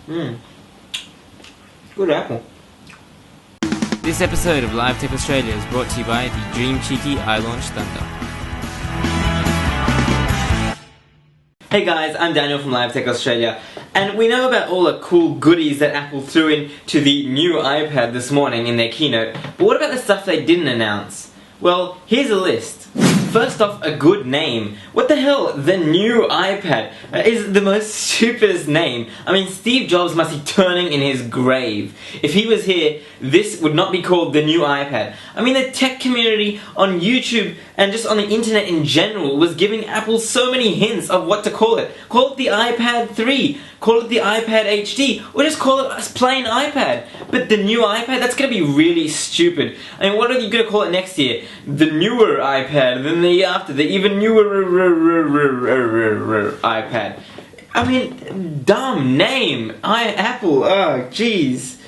Good apple. This episode of Live Tech Australia is brought to you by the Dream Cheeky iLaunch Thunder. Hey guys, I'm Daniel from Live Tech Australia, and we know about all the cool goodies that Apple threw into the new iPad this morning in their keynote, but what about the stuff they didn't announce? Well, here's a list. First off, a good name. What the hell? The new iPad is the most stupidest name. I mean, Steve Jobs must be turning in his grave. If he was here, this would not be called the new iPad. I mean, the tech community on YouTube and just on the internet in general was giving Apple so many hints of what to call it. Call it the iPad 3, call it the iPad HD, or just call it a plain iPad. But the new iPad, that's going to be really stupid. I mean, what are you going to call it next year? The newer iPad, then the year after, the even newer iPad. I mean, dumb name. Apple, oh jeez.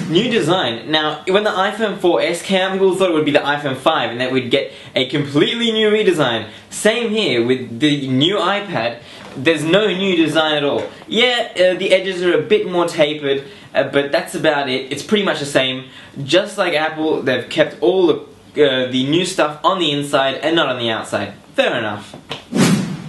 New design. Now, when the iPhone 4S came out, people thought it would be the iPhone 5 and that we'd get a completely new redesign. Same here with the new iPad. There's no new design at all. Yeah, the edges are a bit more tapered, but that's about it. It's pretty much the same. Just like Apple, they've kept all the new stuff on the inside and not on the outside. Fair enough.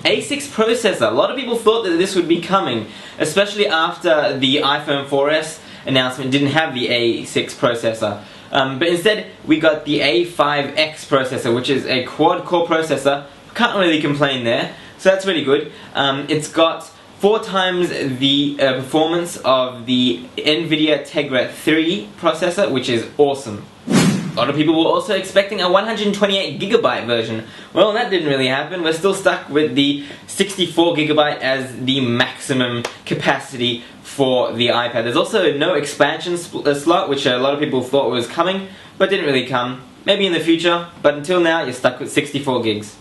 A6 processor. A lot of people thought that this would be coming, especially after the iPhone 4S announcement didn't have the A6 processor. But instead, we got the A5X processor, which is a quad-core processor. Can't really complain there. So that's really good. It's got 4 times the performance of the NVIDIA Tegra 3 processor, which is awesome. A lot of people were also expecting a 128GB version. Well, that didn't really happen. We're still stuck with the 64GB as the maximum capacity for the iPad. There's also no expansion slot, which a lot of people thought was coming, but didn't really come. Maybe in the future, but until now, you're stuck with 64 gigs.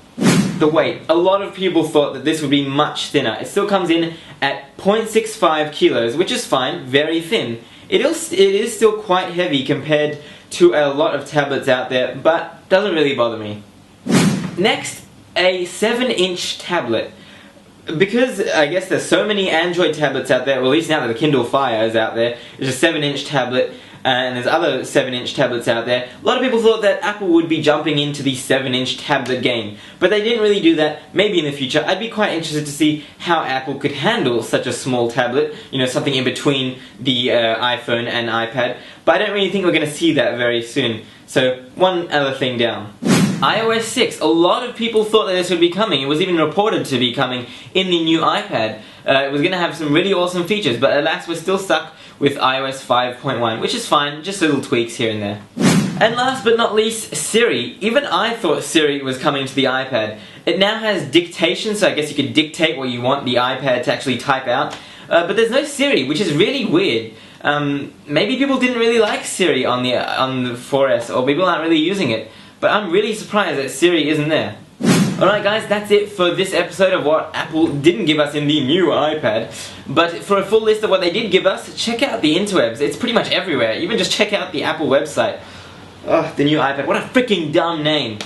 The weight. A lot of people thought that this would be much thinner. It still comes in at 0.65 kilos, which is fine, very thin. It is still quite heavy compared to a lot of tablets out there, but doesn't really bother me. Next, a 7-inch tablet. Because I guess there's so many Android tablets out there, well, at least now that the Kindle Fire is out there, there's a 7-inch tablet, and there's other 7-inch tablets out there. A lot of people thought that Apple would be jumping into the 7-inch tablet game, but they didn't really do that. Maybe in the future. I'd be quite interested to see how Apple could handle such a small tablet, you know, something in between the iPhone and iPad, but I don't really think we're going to see that very soon. So, one other thing down. iOS 6. A lot of people thought that this would be coming. It was even reported to be coming in the new iPad. It was going to have some really awesome features, but alas, we're still stuck with iOS 5.1, which is fine, just little tweaks here and there. And last but not least, Siri. Even I thought Siri was coming to the iPad. It now has dictation, so I guess you could dictate what you want the iPad to actually type out. But there's no Siri, which is really weird. Maybe people didn't really like Siri on the 4S, or people aren't really using it. But I'm really surprised that Siri isn't there. Alright guys, that's it for this episode of what Apple didn't give us in the new iPad. But for a full list of what they did give us, check out the interwebs. It's pretty much everywhere. Even just check out the Apple website. Ugh, the new iPad. What a freaking dumb name.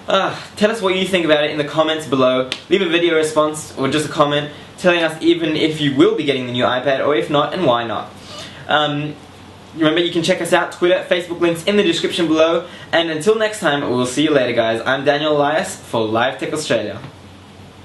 Tell us what you think about it in the comments below. Leave a video response or just a comment telling us even if you will be getting the new iPad or if not and why not. Remember, you can check us out, Twitter, Facebook, links in the description below. And until next time, we'll see you later, guys. I'm Daniel Elias for Live Tech Australia.